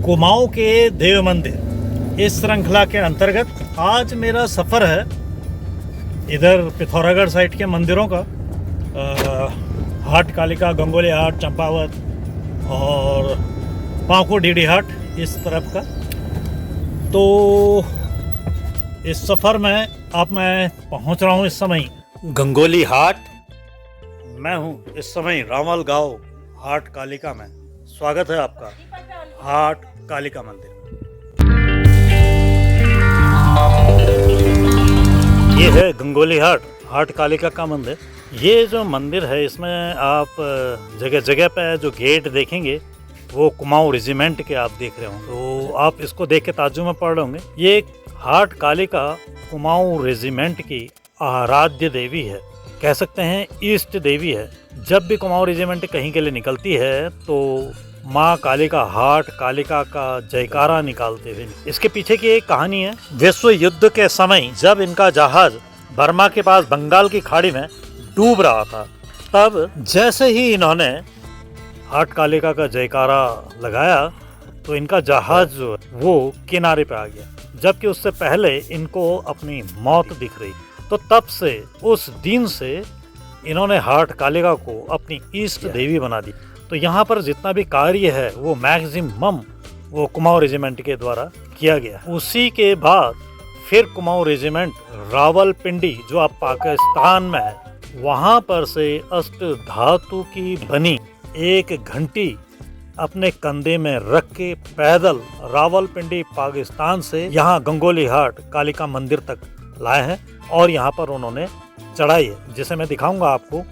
कुमाऊं के देव मंदिर इस श्रृंखला के अंतर्गत आज मेरा सफ़र है इधर पिथौरागढ़ साइड के मंदिरों का। हाट कालिका, गंगोली हाट, चंपावत और पांको डीडी हाट इस तरफ का। तो इस सफ़र में मैं पहुंच रहा हूं इस समय गंगोली हाट। मैं हूं इस समय रावल गांव हाट कालिका में। स्वागत है आपका हाट कालिका मंदिर। ये है गंगोली हाट कालिका का मंदिर। ये जो मंदिर है इसमें आप जगह जगह पे जो गेट देखेंगे वो कुमाऊं रेजिमेंट के आप देख रहे होंगे। तो आप इसको देख के ताज्जुब में पड़ रहे होंगे। ये हाट कालिका कुमाऊं रेजिमेंट की आराध्य देवी है, कह सकते हैं ईष्ट देवी है। जब भी कुमाऊं रेजिमेंट कहीं के लिए निकलती है तो माँ कालिका, हाट कालिका का जयकारा निकालते हुए। इसके पीछे की एक कहानी है। विश्व युद्ध के समय जब इनका जहाज बर्मा के पास बंगाल की खाड़ी में डूब रहा था, तब जैसे ही इन्होंने हाट कालिका का जयकारा लगाया तो इनका जहाज जो है वो किनारे पे आ गया, जबकि उससे पहले इनको अपनी मौत दिख रही। तो तब से, उस दिन से इन्होंने हाट कालिका को अपनी ईष्ट देवी बना दी। तो यहाँ पर जितना भी कार्य है वो मैक्सिमम वो कुमाऊं रेजिमेंट के द्वारा किया गया। उसी के बाद फिर कुमाऊं रेजिमेंट रावलपिंडी जो अब पाकिस्तान में है, वहाँ पर से अष्ट धातु की बनी एक घंटी अपने कंधे में रख के पैदल रावलपिंडी पाकिस्तान से यहाँ गंगोली हाट कालिका मंदिर तक लाए हैं और यहाँ पर उन्होंने चढ़ाई है, जिसे मैं दिखाऊंगा आपको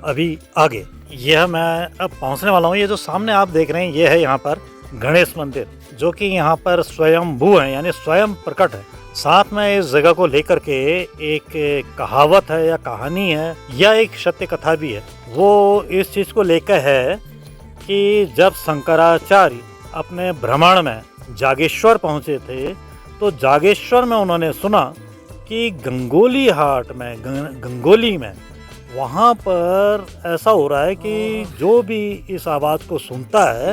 अभी आगे। यह मैं अब पहुँचने वाला हूँ। ये जो सामने आप देख रहे हैं ये है यहाँ पर गणेश मंदिर, जो कि यहाँ पर स्वयंभू है, यानी स्वयं प्रकट है। साथ में इस जगह को लेकर के एक कहावत है या कहानी है या एक सत्य कथा भी है। वो इस चीज़ को लेकर है कि जब शंकराचार्य अपने भ्रमण में जागेश्वर पहुँचे थे तो जागेश्वर में उन्होंने सुना कि गंगोली हाट में, गंगोली में वहाँ पर ऐसा हो रहा है कि जो भी इस आवाज़ को सुनता है,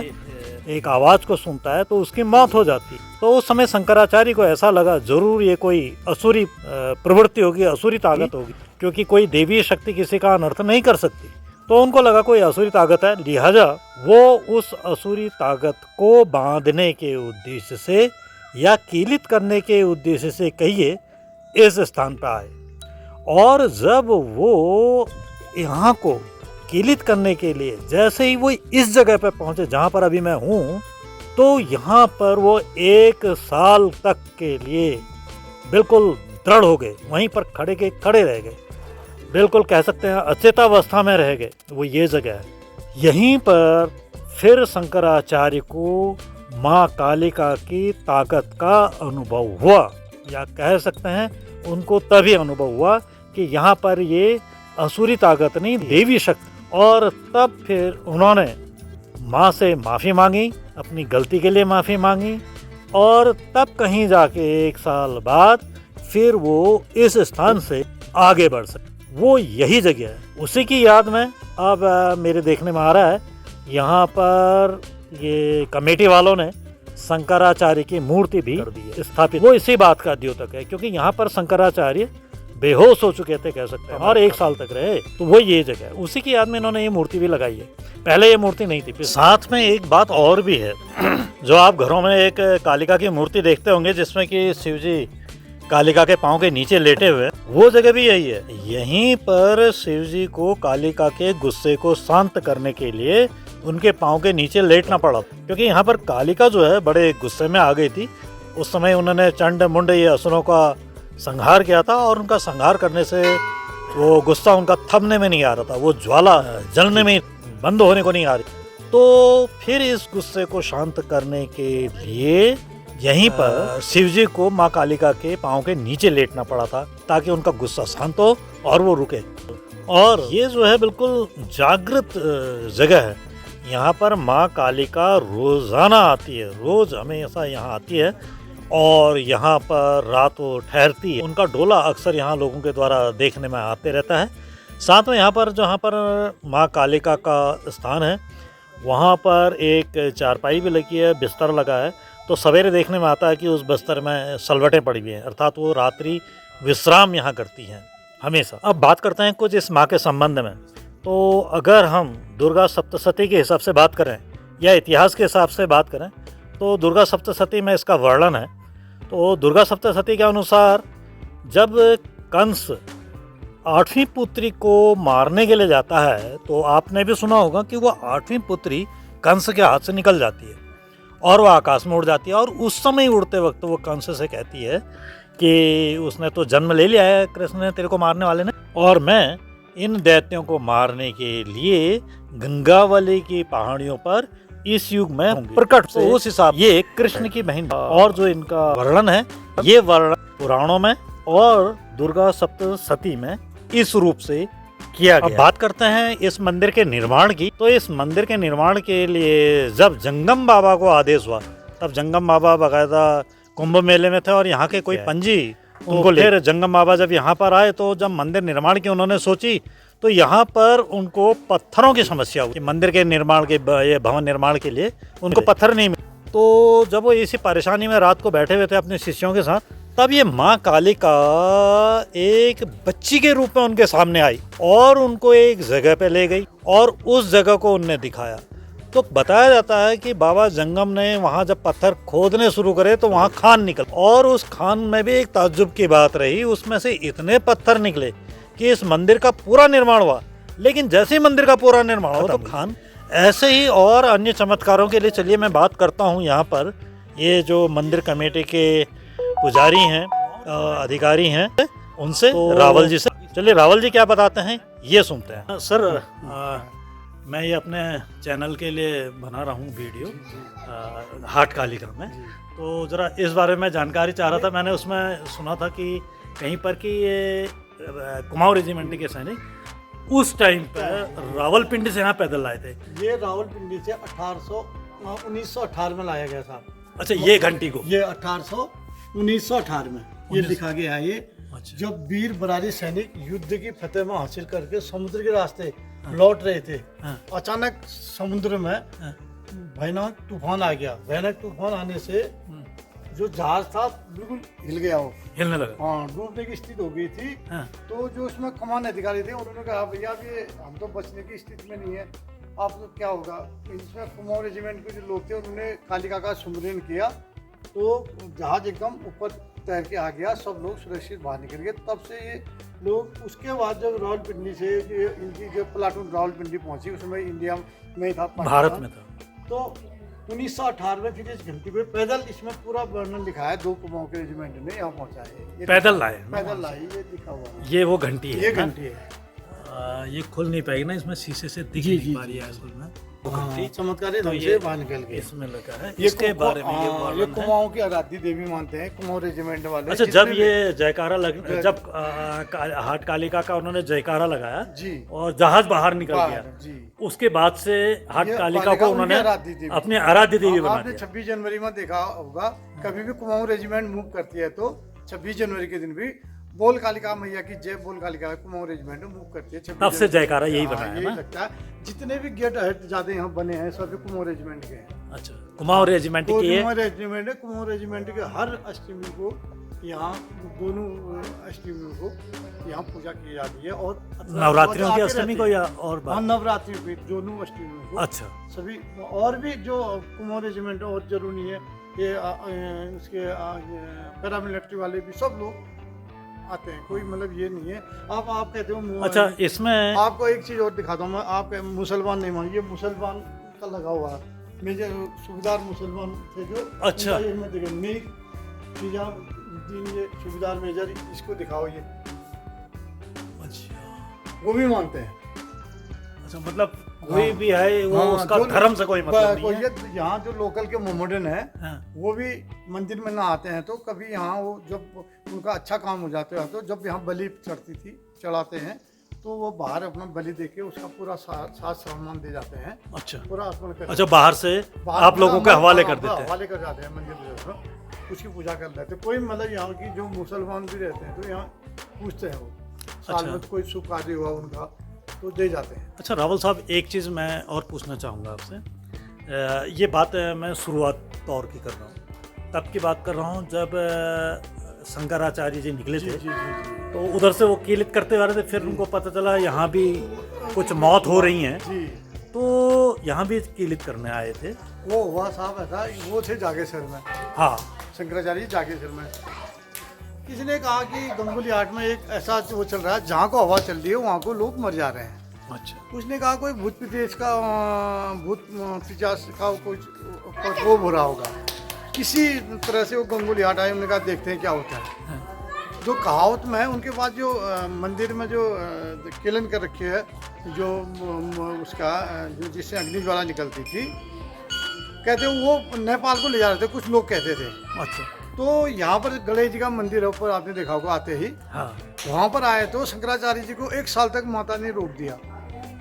एक आवाज़ को सुनता है, तो उसकी मौत हो जाती। तो उस समय शंकराचार्य को ऐसा लगा जरूर ये कोई असुरी प्रवृत्ति होगी, असुरी ताकत होगी, क्योंकि कोई देवी शक्ति किसी का अनर्थ नहीं कर सकती। तो उनको लगा कोई असुरी ताकत है, लिहाजा वो उस असुरी ताकत को बांधने के उद्देश्य से या कीलित करने के उद्देश्य से कहिए इस स्थान पर आए। और जब वो यहाँ को कीलित करने के लिए जैसे ही वो इस जगह पर पहुँचे जहाँ पर अभी मैं हूँ, तो यहाँ पर वो 1 साल तक के लिए बिल्कुल दृढ़ हो गए, वहीं पर खड़े के खड़े रह गए, बिल्कुल कह सकते हैं अचेतावस्था में रह गए। वो ये जगह है। यहीं पर फिर शंकराचार्य को माँ कालिका की ताकत का अनुभव हुआ, या कह सकते हैं उनको तभी अनुभव हुआ कि यहाँ पर ये असुरी ताकत नहीं, देवी शक्ति। और तब फिर उन्होंने माँ से माफ़ी मांगी, अपनी गलती के लिए माफ़ी मांगी, और तब कहीं जाके 1 साल बाद फिर वो इस स्थान से आगे बढ़ सके। वो यही जगह है। उसी की याद में अब मेरे देखने में आ रहा है यहाँ पर ये कमेटी वालों ने शंकराचार्य की मूर्ति भी कर दी है स्थापित। वो इसी बात का द्योतक है, क्योंकि यहाँ पर शंकराचार्य बेहोश हो चुके थे, कह सकते हैं, और 1 साल तक रहे। तो वो ये जगह है, उसी की याद में इन्होंने ये मूर्ति भी लगाई है। पहले ये मूर्ति नहीं थी। साथ में एक बात और भी है जो आप घरों में एक कालिका की मूर्ति देखते होंगे जिसमें कि शिव जी कालिका के पाँव के नीचे लेटे हुए, वो जगह भी यही है। यहीं पर शिव जी को कालिका के गुस्से को शांत करने के लिए उनके पाँव के नीचे लेटना पड़ा, क्योंकि यहाँ पर कालिका जो है बड़े गुस्से में आ गई थी। उस समय उन्होंने चंड मुंड ये असुरों का संहार किया था, और उनका संहार करने से वो गुस्सा उनका थमने में नहीं आ रहा था, वो ज्वाला जलने में बंद होने को नहीं आ रही। तो फिर इस गुस्से को शांत करने के लिए यहीं पर शिव जी को माँ कालिका के पाँव के नीचे लेटना पड़ा था, ताकि उनका गुस्सा शांत हो और वो रुके। और ये जो है बिल्कुल जागृत जगह है। यहाँ पर माँ कालिका रोजाना आती है, रोज हमेशा यहाँ आती है, और यहाँ पर रात वो ठहरती है। उनका डोला अक्सर यहाँ लोगों के द्वारा देखने में आते रहता है। साथ में यहाँ पर जहाँ पर माँ कालिका का स्थान है वहाँ पर एक चारपाई भी लगी है, बिस्तर लगा है। तो सवेरे देखने में आता है कि उस बिस्तर में सलवटें पड़ी हुई हैं, अर्थात वो रात्रि विश्राम यहाँ करती हैं हमेशा। अब बात करते हैं कुछ इस माँ के संबंध में। तो अगर हम दुर्गा सप्तशती के हिसाब से बात करें या इतिहास के हिसाब से बात करें तो दुर्गा सप्तशती में इसका वर्णन है। तो दुर्गा सप्तशती के अनुसार जब कंस 8वीं पुत्री को मारने के लिए जाता है तो आपने भी सुना होगा कि वो 8वीं पुत्री कंस के हाथ से निकल जाती है और वो आकाश में उड़ जाती है। और उस समय उड़ते वक्त वो कंस से कहती है कि उसने तो जन्म ले लिया है कृष्ण ने, तेरे को मारने वाले ने, और मैं इन दैत्यों को मारने के लिए गंगावली की पहाड़ियों पर इस युग में प्रकट। तो उस हिसाब ये कृष्ण की बहन। और जो इनका वर्णन है ये वर्णन पुराणों में और दुर्गा सप्तशती में इस रूप से किया गया। अब बात करते हैं इस मंदिर के निर्माण की। तो इस मंदिर के निर्माण के लिए जब जंगम बाबा को आदेश हुआ तब जंगम बाबा बाकायदा कुंभ मेले में थे और यहाँ के कोई पंजी उनको ले। जंगम बाबा जब यहाँ पर आए तो जब मंदिर निर्माण की उन्होंने सोची तो यहाँ पर उनको पत्थरों की समस्या हुई। मंदिर के निर्माण के ये भवन निर्माण के लिए उनको पत्थर नहीं मिले। तो जब वो इसी परेशानी में रात को बैठे हुए थे अपने शिष्यों के साथ, तब ये माँ कालिका एक बच्ची के रूप में उनके सामने आई और उनको एक जगह पे ले गई और उस जगह को उनने दिखाया। तो बताया जाता है कि बाबा जंगम ने वहाँ जब पत्थर खोदने शुरू करे तो वहाँ खान निकल, और उस खान में भी एक ताज्जुब की बात रही, उसमें से इतने पत्थर निकले कि इस मंदिर का पूरा निर्माण हुआ। लेकिन जैसे ही मंदिर का पूरा निर्माण हुआ तो खान। ऐसे ही और अन्य चमत्कारों के लिए चलिए मैं बात करता हूँ। यहाँ पर ये जो मंदिर कमेटी के पुजारी हैं, अधिकारी हैं, उनसे तो रावल जी से, चलिए रावल जी क्या बताते हैं ये सुनते हैं। सर मैं ये अपने चैनल के लिए बना रहा हूँ वीडियो हाट कालिका में, तो ज़रा इस बारे में जानकारी चाह रहा था। मैंने उसमें सुना था कि कहीं पर कि ये कुमाऊं रेजिमेंट के सैनिक उस टाइम पर रावलपिंडी से यहाँ पैदल लाए थे। ये रावलपिंडी से 1918 में लाया गया था। अच्छा, ये घंटी को ये 1918 में ये लिखा गया है। ये अच्छा। जब वीर बरारी सैनिक युद्ध की फतेह में हासिल करके समुद्र के रास्ते लौट रहे थे, अचानक समुद्र में भयानक तूफान आ गया। भयानक तूफान आने से जो जहाज था बिल्कुल हिल गया, वो हिलने लगा। हाँ, डूबने की स्थिति हो गई थी। तो जो उसमें कमान अधिकारी थे उन्होंने कहा भैया ये हम तो बचने की स्थिति में नहीं है, आप तो क्या होगा। इसमें कुमाऊं रेजिमेंट के जो लोग थे उन्होंने कालिका का सुमिरन किया तो जहाज एकदम ऊपर तैर के आ गया, सब लोग सुरक्षित बाहर निकल गए। तब से ये लोग, उसके बाद जब रावलपिंडी से इनकी जो प्लाटून रावलपिंडी पहुंची, उसमें इंडिया में ही था, भारत में था, तो 1918 में फिर इस घंटी को पैदल, इसमें पूरा वर्णन लिखा है, 2 कुमाऊं के रेजिमेंट ने यहाँ पहुंचा है, पैदल लाए, पैदल लाई, ये लिखा हुआ है। ये वो घंटी है, ये घंटी है। ये खुल नहीं पाएगी ना, इसमें शीशे से दिख नहीं पा रही है असल में वो घंटी। चमत्कारी ढंग से बाहर निकल गई, इसमें लगा है। इसके बारे में ये कुमाऊं की आराध्य देवी मानते हैं कुमाऊं रेजिमेंट वाले। अच्छा, जब ये जयकारा जब हाट कालिका का उन्होंने जयकारा लगाया जी और जहाज बाहर निकल गया जी, उसके बाद से हाट कालिका को उन्होंने अपने आराध्य देवी बना दिया। 26 जनवरी में देखा होगा, कभी भी कुमाऊं रेजिमेंट मूव करती है तो 26 जनवरी के दिन भी बोल कालिका मैया की जय, बोल कालिका कुमाऊं रेजिमेंट मूव करती है। तब से जयकारा यही बना है ना। लगता है जितने भी गेट हेड ज्यादा यहाँ बने हैं सभी कुमाऊं रेजिमेंट के हैं। अच्छा, कुमाऊं रेजिमेंट की है। कुमाऊं रेजिमेंट है, कुमाऊं रेजिमेंट के हर अष्टमी को यहाँ, दोनों अष्टमी को यहाँ पूजा की जाती है। और नवरात्रियों की अष्टमी को या और नवरात्रि पे दोनों अष्टमी को। अच्छा, सभी और भी जो कुमाऊं रेजिमेंट और जरूरी है, ये उसके पैरामिलिट्री वाले भी सब लोग आते हैं, कोई मतलब ये नहीं है। आप कहते हो। अच्छा, इसमें आपको एक चीज और दिखाता हूँ मैं, आप मुसलमान नहीं मान, ये मुसलमान का लगा हुआ है, मेजर सूबेदार मुसलमान थे जो। अच्छा, ये सूबेदार मेजर, इसको दिखाओ ये। अच्छा, वो भी मानते हैं। अच्छा, मतलब कोई भी है वो उसका धर्म से कोई मतलब नहीं है। यहाँ जो लोकल के मोहम्मदन है वो भी मंदिर में ना आते हैं तो कभी यहाँ वो जब उनका अच्छा काम हो जाता है तो जब यहाँ बलि चढ़ती थी, चढ़ाते हैं तो वो बाहर अपना बलि देके उसका पूरा साथ सामान दे जाते हैं। अच्छा, पूरा अर्पण कर। अच्छा, बाहर से आप लोगों के हवाले कर देते हैं, हवाले कर जाते हैं मंदिर, उसकी पूजा कर लेते हैं। कोई मतलब यहाँ की जो मुसलमान भी रहते हैं तो यहाँ पूछते हैं, वो साल में कोई शुभ कार्य हुआ उनका तो दे जाते हैं। अच्छा रावल साहब, एक चीज़ मैं और पूछना चाहूँगा आपसे। ये बात मैं शुरुआत तौर की कर रहा हूँ, तब की बात कर रहा हूँ जब शंकराचार्य जी निकले थे। तो उधर से वो कीलित करते आ रहे थे, फिर उनको पता चला यहाँ भी कुछ मौत हो रही हैं, तो यहाँ भी कीलित करने आए थे। वो हुआ साहब ऐसा, वो थे जागेश्वर में। हाँ, शंकराचार्य जागेश्वर में। किसी ने कहा कि गंगोली हाट में एक ऐसा वो चल रहा है जहाँ को हवा चल रही है वहाँ को लोग मर जा रहे हैं। अच्छा। उसने कहा कोई भूत पिशाच का कोई प्रकोप हो रहा होगा। किसी तरह से वो गंगोली हाट आए, उन्होंने कहा देखते हैं क्या होता है। जो कहावत में है उनके बाद जो मंदिर में जो केलन कर रखी है, जो उसका जो जिससे अग्नि ज्वाला निकलती थी, कहते वो नेपाल को ले जा रहे थे, कुछ लोग कहते थे। अच्छा। तो यहाँ पर गणेश जी का मंदिर है ऊपर, आपने देखा होगा आते ही। हाँ। वहाँ पर आए तो शंकराचार्य जी को 1 साल तक माता ने रोक दिया।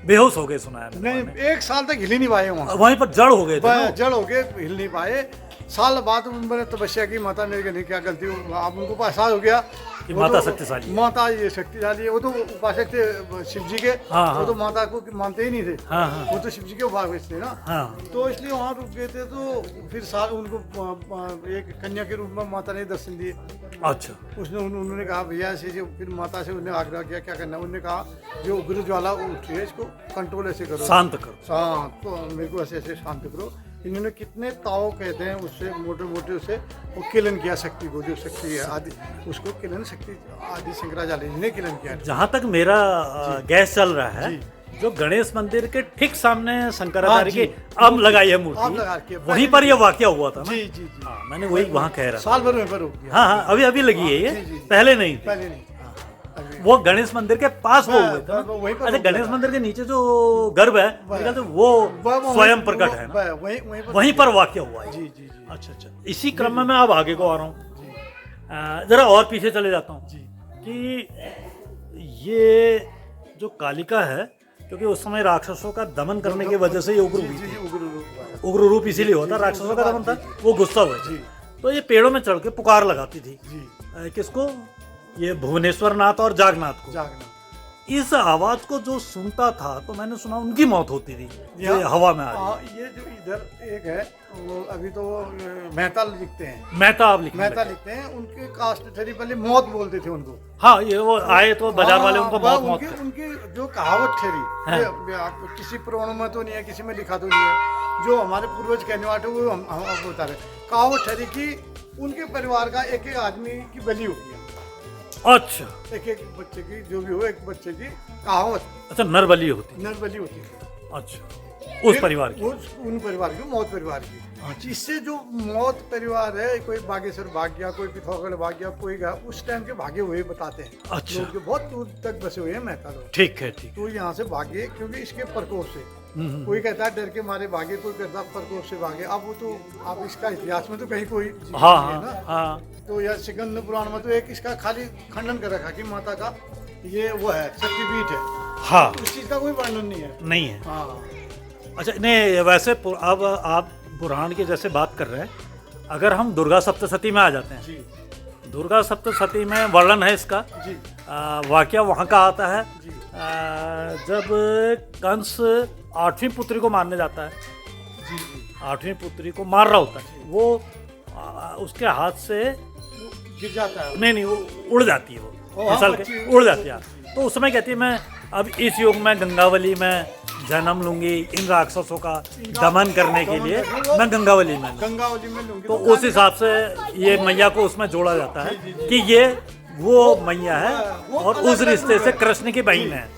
बेहोश हो गए सुना है नहीं, 1 साल तक हिल ही नहीं पाए वहाँ। वहीं पर जड़ हो गए थे ना? जड़ हो गए, हिल नहीं पाए। साल बाद उन्होंने तपस्या की, माता मेरे कहने क्या गलती हो, आप उनको एहसास हो गया कि माता शक्तिशाली है। माता ये शक्तिशाली है। वो तो उपासक थे शिव जी के। हाँ, वो तो माता को मानते ही नहीं थे। हाँ, वो तो शिव जी के उपासक थे ना। हाँ। तो इसलिए वहाँ रुक गए थे। तो फिर साल उनको एक कन्या के रूप में माता ने दर्शन दिए। अच्छा। उन्होंने कहा भैया ऐसे, फिर माता से उन्हें आग्रह किया क्या करना है। उन्होंने कहा जो उग्र ज्वाला उठी है इसको कंट्रोल ऐसे करो, शांत करो, शांत, तो मेरे को ऐसे ऐसे शांत करो। इन्होंने कितने ताव कहते हैं उससे मोटे मोटे उसे वो किलन किया, शक्ति को, जो शक्ति है आदि, उसको किलन शक्ति आदि शंकराचार्य जी ने किलन किया। जहाँ तक मेरा गैस चल रहा है, जो गणेश मंदिर के ठीक सामने शंकराचार्य की अब लगाई है मूर्ति, वहीं पर यह वाकया हुआ था ना? जी जी जी। हाँ, मैंने वही वहाँ कह रहा था। साल भर में पर हो गया। हाँ हाँ, अभी अभी लगी है ये, पहले नहीं थी। पहले नहीं। वो गणेश मंदिर के पास वो हुए थे। अच्छा, गणेश मंदिर के नीचे जो गर्भ है वो स्वयं प्रकट है ना, वहीं पर वाकया हुआ है। जी जी जी। अच्छा अच्छा। इसी क्रम में मैं अब आगे को आ रहा हूँ, जरा और पीछे चले जाता हूँ कि ये जो कालिका है, क्योंकि उस समय राक्षसों का दमन करने की वजह से ये उग्र हुई थी। उग्र रूप इसीलिए होता, राक्षसों का दमन था, वो गुस्सा हुआ। तो ये पेड़ों में चढ़ के पुकार लगाती थी। किसको? ये भुवनेश्वर नाथ और जागनाथ को। इस आवाज को जो सुनता था तो मैंने सुना उनकी मौत होती थी, ये हवा में आ रही। ये जो इधर एक है, वो अभी तो मेहता लिखते हैं, मेहता लिखते हैं। उनके कास्ट ठहरी पहले मौत बोलते थे उनको। हाँ, ये वो आए तो बाजार वाले उनको मौत उनकी जो कहावत ठहरी, किसी पुराणों में तो नहीं है, किसी में लिखा तो नहीं है, जो हमारे पूर्वज कहने वाले वो हम बता रहे। कहावत ठहरी कि उनके परिवार का एक एक आदमी की बलि होगी। अच्छा। एक बच्चे की, जो भी हो, एक बच्चे की कहावत। अच्छा, नरबली होती। नरबली होती। अच्छा, उस परिवार की, उन परिवार की, मौत परिवार की। जिससे जो मौत परिवार है, कोई बागेश्वर भाग गया, कोई पिथौरागढ़ भाग गया, कोई गया, उस टाइम के भागे हुए बताते हैं। अच्छा। लोग जो बहुत दूर तक बसे हुए हैं मेहता लोग। ठीक है, ठीक। तो यहाँ से भागे क्योंकि इसके प्रकोप से। कोई कहता है डर के मारे भागे, कोई कहता है प्रकोप से भागे। अब वो तो आप इसका इतिहास में तो कहीं कोई हाँ। तो यह सिकंद पुराण में तो एक इसका खाली खंडन कर रखा कि माता का ये वो है, शक्तिपीठ है। हाँ, उस चीज का कोई वर्णन नहीं है। हाँ। अच्छा, नहीं वैसे अब आप पुराण की जैसे बात कर रहे हैं, अगर हम दुर्गा सप्तशती में आ जाते हैं। जी। दुर्गा सप्तशती में वर्णन है इसका। जी। वाकया वहाँ का आता है जब कंस 8वीं पुत्री को मारने जाता है। जी जी। 8वीं पुत्री को मार रहा होता है, वो उसके हाथ से गिर जाता है। नहीं, वो उड़ जाती है, वो फिसल के उड़ जाती है। तो उस समय कहती है मैं अब इस युग में गंगावली में जन्म लूंगी, इन राक्षसों का दमन करने के लिए मैं गंगावली में लूंगी। तो उस हिसाब से ये मैया को उसमें जोड़ा जाता है कि ये वो मैया है और उस रिश्ते से कृष्ण की बहन है।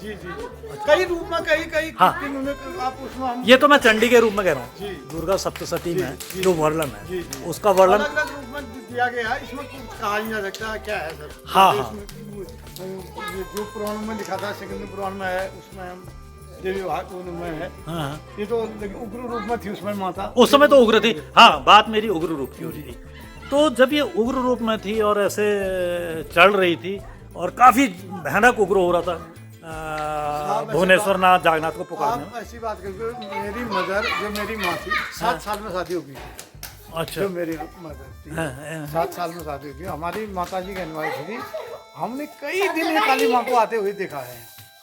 कई रूप में कई हाँ, आप उसमें ये तो मैं चंडी के रूप में कह रहा हूँ। दुर्गा सप्तशती में जो वर्णन है उसका वर्णन अलग रूप में दिया गया है। इसमें कुछ कहा नहीं जा सकता क्या है सर। हाँ। जो पुराण में लिखा था, सिकंद पुराण में है, उसमें देवी भाग में है। हाँ। ये तो उग्र रूप में थी उसमें माता। उस समय तो उग्र थी। हाँ, बात मेरी उग्र रूप की हो रही थी। तो जब ये उग्र रूप में थी और ऐसे चल रही थी और काफी भयानक उग्र हो रहा था, भुवनेश्वर नाथ जागनाथ को पुकारने। आप ऐसी बात करके, मेरी मदर जो मेरी माँ थी 7 साल में शादी होगी। अच्छा। जो मेरी मदर थी 7 साल में शादी होगी। हमारी माता जी कहने वाली थी, हमने कई दिन ये काली माँ को आते हुए देखा है।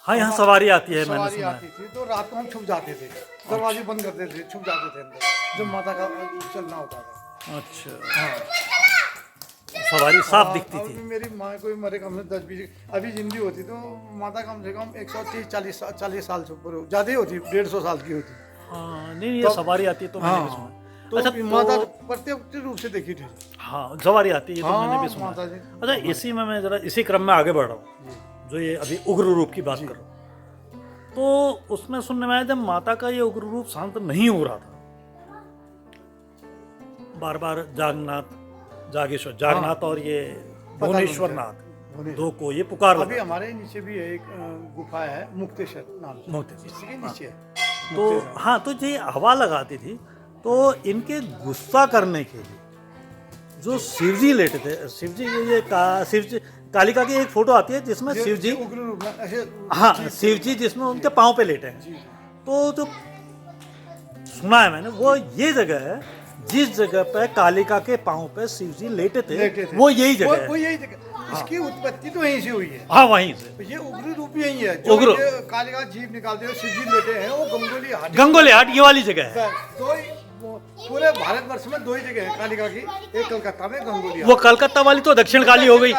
हाँ, यहाँ सवारी आती है, मैंने सवारी सुना है। आती थी तो रात को हम छुप जाते थे, दरवाजे बंद करते थे, छुप जाते थे अंदर जब माता का चलना होता था। अच्छा, हाँ, सवारी साफ दिखती अब थी। भी मेरी माँ कोई मरे कम से 10-20 अभी जिंदी होती तो माता कम से कम 130-40 साल से ऊपर ज़्यादा ही होती, 150 साल की होती। हाँ, नहीं, ये सवारी आती है तो मैंने भी सुना। तो अच्छा, माता तो प्रत्यक्ष रूप से देखी थी। हाँ, सवारी आती है, ये तो मैंने भी सुना। माता जी। अच्छा, इसी में मैं जरा इसी क्रम में आगे बढ़ रहा हूँ, जो ये अभी उग्र रूप की बात कर रहा हूँ। तो उसमें सुनने में आया जब माता का ये उग्र रूप शांत नहीं हो रहा था, बार बार जागेश्वर जागनाथ और ये भुवनेश्वर नाथ दो को ये पुकार अभी लगा। हमारे नीचे भी है एक गुफा है, मुक्तेश्वर नाम से, मुक्तेश्वर, इसके नीचे है। तो हाँ, तो ये हवा लगाती थी, तो इनके गुस्सा करने के लिए जो शिवजी लेटे थे, शिवजी शिवजी कालिका की एक फोटो आती है जिसमें शिवजी, उग्र रूप में ऐसे, हाँ, शिवजी जिसमें उनके पाँव पे लेटे हैं। तो जो सुना है मैंने, वो ये जगह है जिस जगह पे कालिका के पाँव पे शिवजी लेटे थे, वो यही जगह वो है। यही जगह, इसकी उत्पत्ति तो यहीं से हुई है। हाँ, वहीं से तो ये उग्र रूप ही यही है, जो उग्र। ये कालिका जीव निकालते हैं, शिवजी लेटे हैं, वो गंगोली हाट। गंगोली हाट ये वाली जगह है। दो ही पूरे भारतवर्ष में दो ही जगह है कालिका की, एक कलकत्ता में गंगोली वो कलकत्ता वाली तो दक्षिण काली हो गई,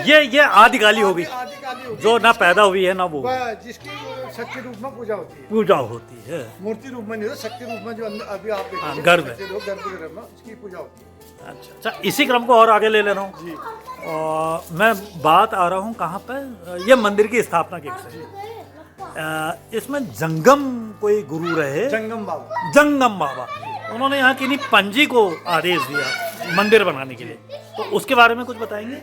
ये आदि काली हो गई, आदि काली हो गई, जो ना पैदा हुई है ना वो जिसकी शक्ति रूप में पूजा होती है, पूजा होती है। मूर्ति रूप में नहीं होता, शक्ति रूप में जो अंदर अभी आप देख हाँ, रहे हैं, गर्भ है। सच्चे लोग गर्भगृह में उसकी पूजा होती है। अच्छा, इसी क्रम को और आगे ले ले रहा हूँ। जी, और मैं बात आ रहा हूँ कहाँ पर, ये मंदिर की स्थापना के विषय। इसमें जंगम कोई गुरु रहे, जंगम बाबा, उन्होंने यहाँ की नहीं पंजी को आदेश दिया मंदिर बनाने के लिए, तो उसके बारे में कुछ बताएंगे?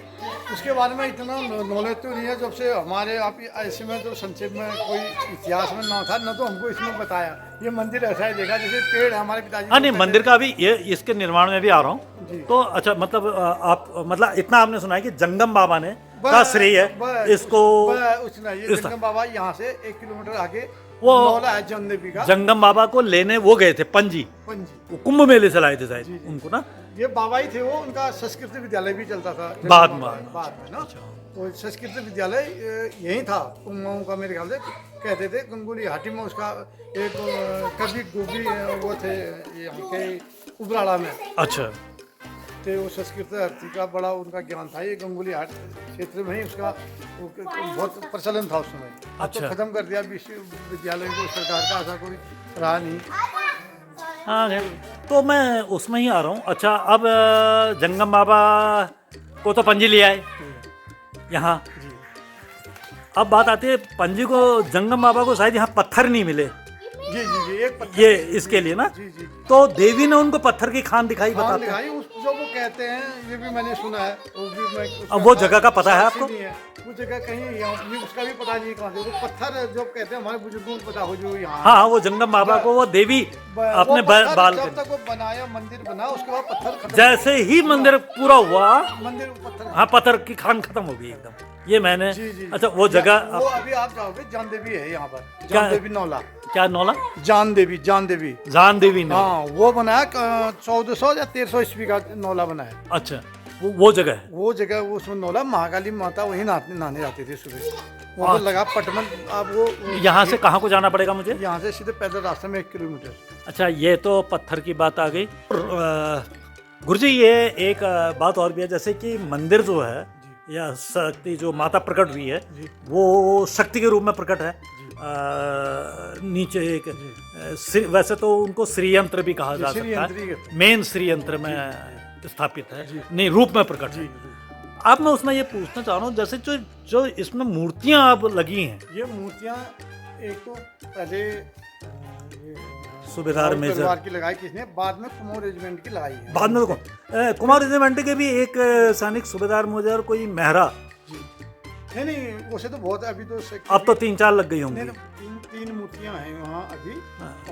उसके बारे में इतना नॉलेज तो नहीं है, जब से हमारे आप ऐसे में तो संक्षेप में कोई इतिहास में ना था, न तो हमको इसमें बताया। ये मंदिर ऐसा है देखा जैसे पेड़ है हमारे पिताजी। हाँ, नहीं, मंदिर का भी ये इसके निर्माण में भी आ रहा हूँ। तो अच्छा, मतलब आप मतलब इतना आपने सुना है कि जंगम बाबा ने का श्रेय है इसको। उतना ये जंगम बाबा यहाँ से 1 किलोमीटर आगे वो नौला है जम देवी का। जंगम बाबा को लेने वो गए थे पंजी, वो कुंभ मेले से लाए थे शायद उनको ना। ये बाबा ही थे, वो उनका संस्कृत विद्यालय भी चलता था बाद में ना। तो संस्कृत विद्यालय यही था कुमाऊं का, मेरे ख्याल से कहते थे। गंगोली हाटी में उसका एक कवि गोभी वो थे यहाँ के उबराड़ा में। अच्छा, तो वो संस्कृत अर्थी का बड़ा उनका ज्ञान था। ये गंगोली हाट क्षेत्र में ही उसका बहुत प्रचलन था उस समय। अब तो खत्म कर दिया विश्वविद्यालय को सरकार का, ऐसा कोई रहा नहीं। हाँ, तो मैं उसमें ही आ रहा हूँ। अच्छा, अब जंगम बाबा को तो पंजी ले आए यहाँ। अब बात आती है पंजी को, जंगम बाबा को शायद यहाँ पत्थर नहीं मिले। जी जी जी, एक पत्थर, ये इसके लिए ना। जी जी जी। तो देवी ने उनको पत्थर की खान दिखाई, हाँ, बताते दिखाई जो वो कहते हैं, ये भी मैंने सुना है। वो भी मैं अब वो जगह का पता है आपको? वो जगह कहीं ये उसका भी पता नहीं कहाँ से। वो पत्थर जो कहते हैं हमारे बुजुर्गों को पता हो जो यहाँ। हाँ, वो जंगम बाबा को वो देवी अपने बाल जब तक वो बनाया, मंदिर बना, उसके बाद पत्थर खत्म। जैसे ही मंदिर पूरा हुआ, मंदिर पत्थर, हाँ, पत्थर की खान खत्म हो गई एकदम। ये मैंने, जी जी। अच्छा, वो जगह वो अभी आप जाओगे, जान देवी है यहाँ पर, जान देवी नौला। क्या नौला? जान देवी जान देवी ने। हाँ, वो बनाया 1400 या 1300 ईस्वी का नौला बनाया। अच्छा, वो जगह है। वो जगह वो उसमें नौला, महाकाली माता वहीं नहाने जाती थी सुबह। वहाँ पर लगा पटमन। अब वो यहाँ से कहाँ को जाना पड़ेगा मुझे? यहाँ से सीधे पैदल रास्ते में 1 किलोमीटर। अच्छा, ये तो पत्थर की बात आ गई। गुरुजी, ये एक बात और भी है, जैसे कि मंदिर जो है या शक्ति जो माता प्रकट हुई है, वो शक्ति के रूप में प्रकट है। नीचे एक वैसे तो उनको श्रीयंत्र भी कहा जा सकता है, मेन श्रीयंत्र में स्थापित है, नहीं, रूप में प्रकट है। अब मैं उसमें ये पूछना चाह रहा हूँ, जैसे जो इसमें मूर्तियां अब लगी हैं, ये मूर्तियां एक तो पहले सूबेदार मेजर की लगाई किसने, बाद में कुमाऊं रेजिमेंट की लगाई है। बाद में तो कुमाऊं रेजिमेंट के भी एक सैनिक सूबेदार मेजर कोई मेहरा। नहीं, उसे तो बहुत अभी तो अब तो 3-4 लग गई होंगी। तीन मूर्तियां हैं वहाँ अभी।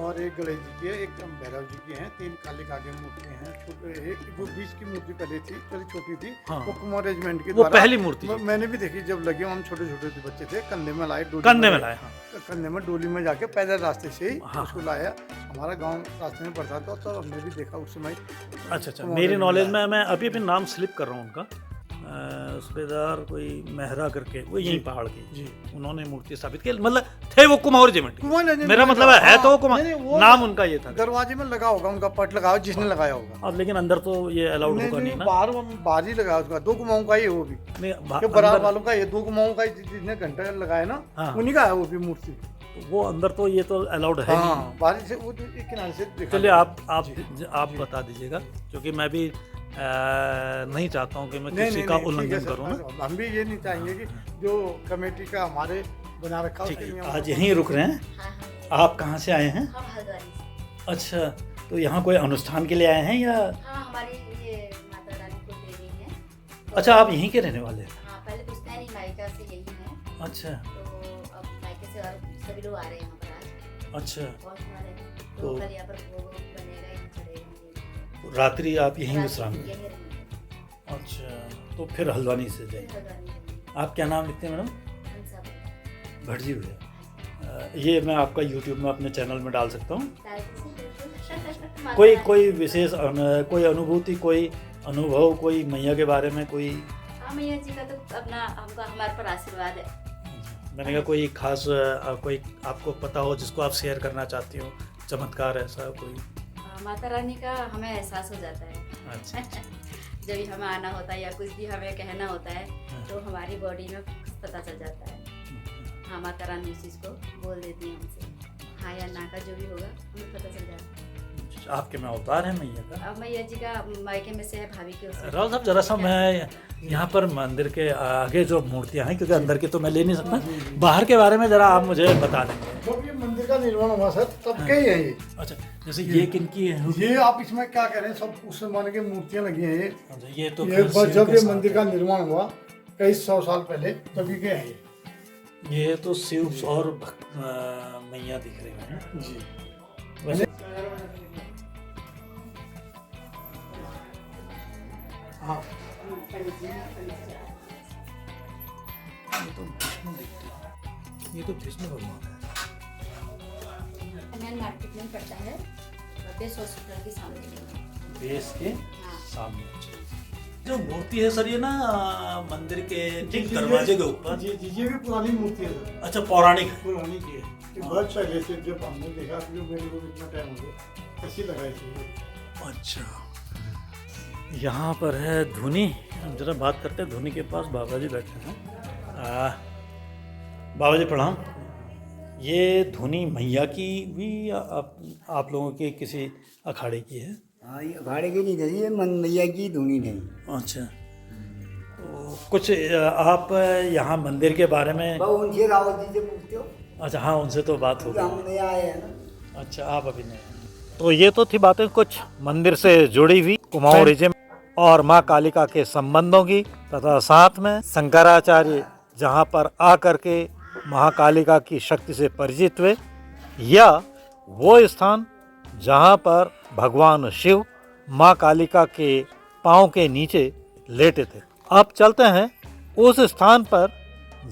और एक गणेश जी की है, एक भैरव जी की हैं, 3 कालिका की मूर्तियां हैं। छोटे एक जो बीच की मूर्ति पहले थी, थोड़ी छोटी थी, वो कुमाऊं रेजिमेंट की, वो पहली मूर्ति मैंने भी देखी जब लगे। हम छोटे छोटे बच्चे थे, कंधे में लाए, कंधे में डोली में जाके पैदल रास्ते से ही उसको लाया। हमारा गाँव रास्ते में पड़ता था, तो हमने भी देखा उस समय। अच्छा, मेरी नॉलेज में मैं अभी नाम स्लिप कर रहा हूँ उनका, सूबेदार कोई मेहरा करके, वो यही पहाड़ की जी। उन्होंने मूर्ति स्थापित की, मतलब थे वो कुमाऊं रेजिमेंट के। मेरा मतलब है तो वो कुमाऊं, नाम उनका ये था। दरवाजे में लगा होगा उनका पट लगा हो, जिसने लगाया होगा। अब लेकिन अंदर तो ये अलाउड होगा नहीं ना। बाहर ही लगा उसका, 2 कुमाऊं का ही है वो भी, नहीं, बराबर वालों का ये 2 कुमाऊं का जिसने घंटा लगाया ना, हाँ। उन्हीं का है वो भी मूर्ति। वो अंदर तो ये तो अलाउड है नहीं। बाहर से वो एक किनारे से दिखा। चलिए आप बता दीजिएगा, क्योंकि मैं भी नहीं चाहता हूँ कि मैं किसी का उल्लंघन करूँ ना। हम भी ये नहीं चाहेंगे कि जो कमेटी का हमारे बना रखा ठीक है, आज यहीं रुक रहे हैं। आप कहाँ से आए हैं? हम हल्द्वानी से। अच्छा, तो यहाँ कोई अनुष्ठान के लिए आए हैं या? हाँ, हमारी ये माता रानी को देवी है। अच्छा, आप यहीं के रहने वाले हैं? हाँ, पहले पुश्तैनी मायका से यही है। अच्छा, तो अब मायके से और सभी लोग आ रहे हैं यहाँ पर आज। अच्छा, बहुत हमारे हैं। तो कल यहाँ पर भोग बनेगा, यहाँ चढ़ेगा। तो रात्रि आप यहीं विश्राम यहीं करें? रहेंगे। अच्छा, तो फिर हल्द्वानी से जाएंगे। हल्द्वानी रहेंगे। आप क्या नाम लिखते हैं मैडम? हम सब भटजी हुए। ये मैं आपका यूट्यूब में अपने चैनल में डाल सकता हूँ। माता कोई रानी- कोई विशेष कोई अनुभूति, कोई अनुभव, कोई मैया के बारे में कोई? हाँ, मैया जी का तो अपना हमका हमारे पर आशीर्वाद है। मैंने कहा कोई खास कोई आपको पता हो जिसको आप शेयर करना चाहती हो, चमत्कार ऐसा कोई? माता रानी का हमें एहसास हो जाता है। अच्छा, जब भी हमें आना होता है या कुछ भी हमें कहना होता है, तो हमारी बॉडी में पता चल जाता है। हाँ, माता रानी उस चीज़ को बोल देती है हमसे, हाँ या ना का जो भी होगा हमें पता चल जाता है। आपके में अवतार है मैया का? अब मैया जी का मायके में से है, भाभी के उससे। राहुल साहब, जरा सा मैं यहाँ पर मंदिर के आगे जो मूर्तियाँ हैं, क्योंकि अंदर की तो मैं ले नहीं सकता, बाहर के बारे में जरा आप मुझे बता देंगे। जब ये मंदिर का निर्माण हुआ सर, तब के ही है ये। अच्छा, जैसे ये किनकी है? ये आप इसमें क्या करें, सब उस जमाने की मूर्तियां लगी हैं ये। अच्छा, ये तो ये बस जब ये मंदिर का निर्माण हुआ कई 100 साल पहले, तभी के हैं ये तो शिव और मैया दिख रही हैं जी। वैसे। हाँ, ये तो विष्णु भगवान है। मेन मार्केट में पड़ता है, बेस हॉस्पिटल के सामने। बेस के हाँ। सामने जो मूर्ति है सर, ये ना मंदिर के ठीक दरवाजे के ऊपर। जी जी, ये भी पुरानी मूर्ति है सर। अच्छा, पौराणिक। पुरानी की है, ये बहुत पहले से जब हमने देखा, जो मेरे को इतना टाइम हो गया, ऐसी लगाई थी। अच्छा, यहाँ पर है धुनी। हम जरा बात करते हैं धुनी के पास। बाबा जी बैठे हैं। बाबा जी प्रणाम। ये धुनी मैया की भी आप लोगों के किसी अखाड़े की है? हाँ, ये अखाड़े की नहीं थी, ये मैया की धुनी नहीं। अच्छा, तो कुछ आप यहाँ मंदिर के बारे में? बहु उनसे रावत जी से पूछते हो। अच्छा, हाँ, उनसे तो बात हो हम गई। नया आए हैं ना। अच्छा, आप अभी नहीं। तो ये तो थी बातें कुछ मंदिर से जुड़ी हुई, कुमाऊं रिजिम और माँ कालिका के संबंधों की, तथा साथ में शंकराचार्य जहाँ पर आकर के महाकालिका की शक्ति से परिचित हुए, या वो स्थान जहाँ पर भगवान शिव माँ कालिका के पाँव के नीचे लेटे थे। अब चलते हैं उस स्थान पर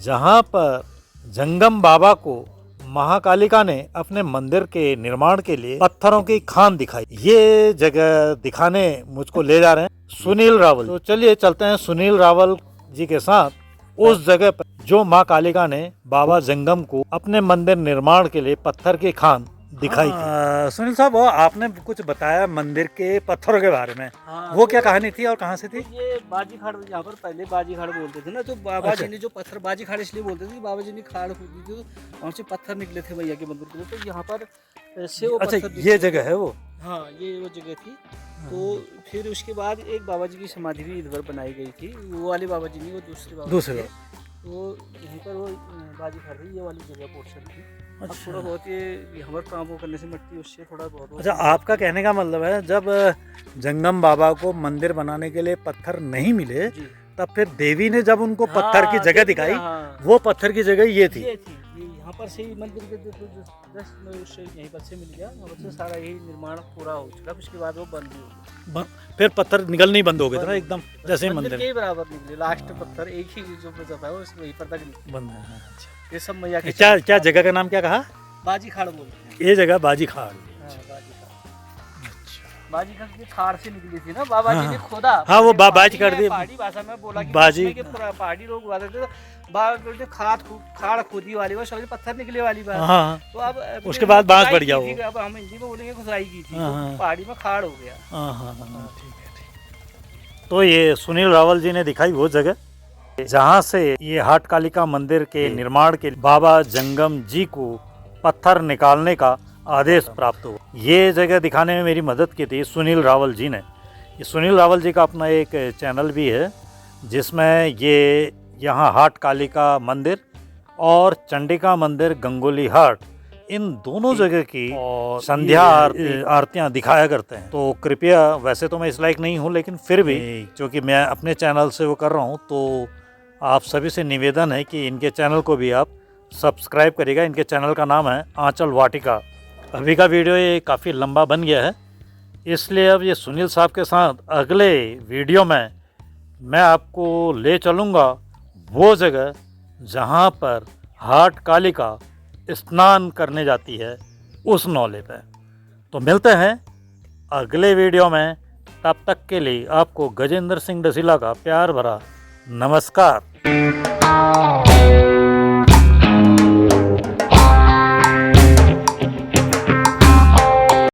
जहाँ पर जंगम बाबा को महाकालिका ने अपने मंदिर के निर्माण के लिए पत्थरों की खान दिखाई। ये जगह दिखाने मुझको ले जा रहे हैं सुनील रावल। तो चलिए चलते हैं सुनील रावल जी के साथ उस जगह पर जो माँ कालिका ने बाबा जंगम को अपने मंदिर निर्माण के लिए पत्थर की खान दिखाई थी। सुनील साहब, वो आपने कुछ बताया मंदिर के पत्थरों के बारे में। हाँ, वो क्या कहानी थी और कहाँ से थी? ये बाजी खाड़, यहाँ पर पहले बाजी खाड़ बोलते थे ना, तो बाबा अच्छा। जी ने जो पत्थर बाजी खाड़ इसलिए बोलते थे कि बाबा जी ने खाड़ खोदी थी, तो वहाँ से पत्थर निकले थे भैया के मंदिर के लिए, तो यहाँ पर से वो अच्छा, पत्थर ये जगह है वो? हाँ, ये वो जगह थी। तो फिर उसके बाद एक बाबा जी की समाधि भी इधर बनाई गई थी। वो वाले बाबा जी नहीं, वो दूसरे बाबा दूसरे जी थे। तो यहीं पर वो बाजी खाड़ थी, ये वाली जगह पोर्शन थी। अब अच्छा। थोड़ा बहुत ये हमारे काम को करने से मिट्टी उससे थोड़ा बहुत। अच्छा, आपका कहने का मतलब है जब जंगम बाबा को मंदिर बनाने के लिए पत्थर नहीं मिले, जी। तब फिर देवी ने जब उनको पत्थर की हाँ, जगह देवी, दिखाई, हाँ। वो पत्थर की जगह ये थी। ये थी, ये यहाँ पर से ही मंदिर के जस्ट में उससे यहीं पर से मिल गया, यहाँ पर से सारा यही निर्माण पूरा हो चुका। उसके बाद वो बंद ही हो गया। फिर पत्थर निकलने ही बंद हो गए थे ना एकदम, जैसे ही मंदिर के मंदिर ही बराबर निकले। लास्ट पत्थर एक ही जो बचा है वो वहीं पर तक निकले। बंद है। अच्छा, ये सब मैया के क्या क्या जगह का नाम क्या कहा? बाजी खाड़ बोलते हैं। ये जगह बाजी खाड़। हाँ, बाजी खाड़। अच्छा, बाजी का की खाड़ से निकली थी ना, बाबा जी ने खोदा। हाँ, वो बाजी कर दी। पहाड़ी भाषा में बोला कि बाजी उसमें के पहाड़ी लोग हुआ करते थे, बोलते खाड़ खोदी वाली बात, समझ पत्थर निकले वाली बात। हाँ, तो अब उसके बाद बांस बढ़ गया खुदाई वो। की थी, अब हम हिंदी में बोलेंगे खुदाई की थी, हाँ। तो पहाड़ी में खाड़ हो गया। हाँ, ठीक है, ठीक। तो ये सुनील रावल जी ने दिखाई वो जगह जहाँ से ये हाट कालिका मंदिर के निर्माण के बाबा जंगम जी को पत्थर निकालने का आदेश प्राप्त हुआ। ये जगह दिखाने में मेरी मदद की थी सुनील रावल जी ने। ये सुनील रावल जी का अपना एक चैनल भी है जिसमें ये यहाँ हाट कालिका मंदिर और चंडिका मंदिर गंगोली हाट इन दोनों जगह की और संध्या आरतियाँ दिखाया करते हैं। तो कृपया, वैसे तो मैं इस लायक नहीं हूँ लेकिन फिर भी क्योंकि मैं अपने चैनल से वो कर रहा हूँ, तो आप सभी से निवेदन है कि इनके चैनल को भी आप सब्सक्राइब करिएगा। इनके चैनल का नाम है आंचल वाटिका। अभी का वीडियो ये काफ़ी लंबा बन गया है, इसलिए अब ये सुनील साहब के साथ अगले वीडियो में मैं आपको ले चलूँगा वो जगह जहाँ पर हाट कालिका स्नान करने जाती है, उस नौले पे। तो मिलते हैं अगले वीडियो में, तब तक के लिए आपको गजेंद्र सिंह डसीला का प्यार भरा नमस्कार।